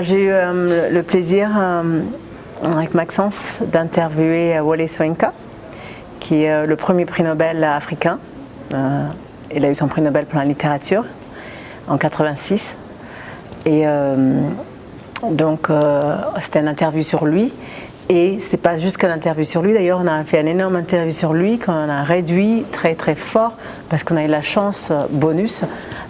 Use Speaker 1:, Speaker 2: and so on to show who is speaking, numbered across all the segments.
Speaker 1: J'ai eu le plaisir avec Maxence d'interviewer Wole Soyinka, qui est le premier prix Nobel africain. Il a eu son prix Nobel pour la littérature en 86. Et donc c'était une interview sur lui. Et ce n'est pas juste qu'une interview sur lui, d'ailleurs on a fait une énorme interview sur lui qu'on a réduit très très fort parce qu'on a eu la chance, bonus,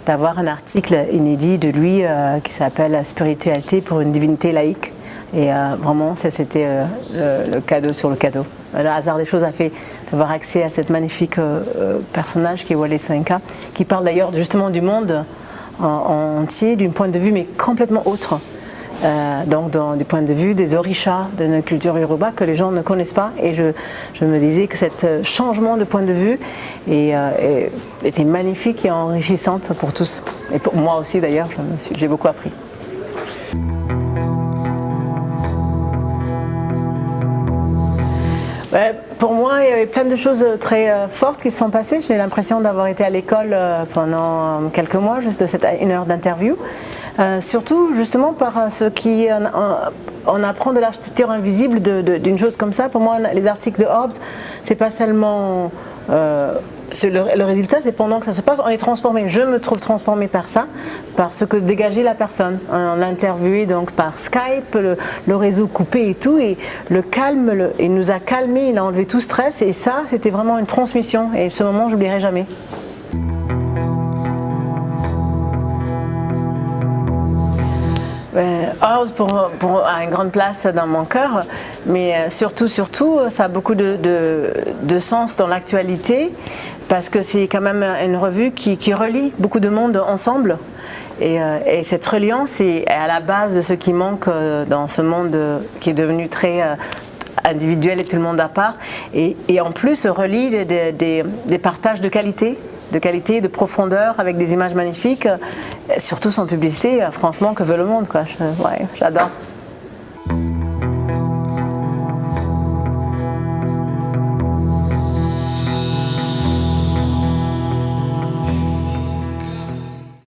Speaker 1: d'avoir un article inédit de lui qui s'appelle « Spiritualité pour une divinité laïque ». Et vraiment c'était le cadeau sur le cadeau. Le hasard des choses a fait d'avoir accès à cette magnifique personnage qui est Wole Soyinka, qui parle d'ailleurs justement du monde entier d'un point de vue mais complètement autre. Donc du point de vue des orishas de notre culture yoruba que les gens ne connaissent pas, et je me disais que cet changement de point de vue était magnifique et enrichissante pour tous, et pour moi aussi d'ailleurs, j'ai beaucoup appris. Pour moi, il y avait plein de choses très fortes qui se sont passées. J'ai l'impression d'avoir été à l'école pendant quelques mois, juste de cette 1 heure d'interview. Surtout justement par ce on apprend de l'architecture invisible d'une chose comme ça. Pour moi, les articles de Hobbes, c'est pas seulement le résultat, c'est pendant que ça se passe, on est transformé. Je me trouve transformée par ça, par ce que dégageait la personne. On l'a interviewé donc par Skype, le réseau coupé et tout, et le calme, il nous a calmés, il a enlevé tout stress, et ça, c'était vraiment une transmission. Et ce moment, je n'oublierai jamais. Hobbes a une grande place dans mon cœur, mais surtout, ça a beaucoup de sens dans l'actualité, parce que c'est quand même une revue qui relie beaucoup de monde ensemble. Et cette reliance est à la base de ce qui manque dans ce monde qui est devenu très individuel et tout le monde à part. Et en plus, relie des partages de qualité, de profondeur, avec des images magnifiques, surtout sans publicité, franchement, que veut le monde, quoi. Ouais, j'adore.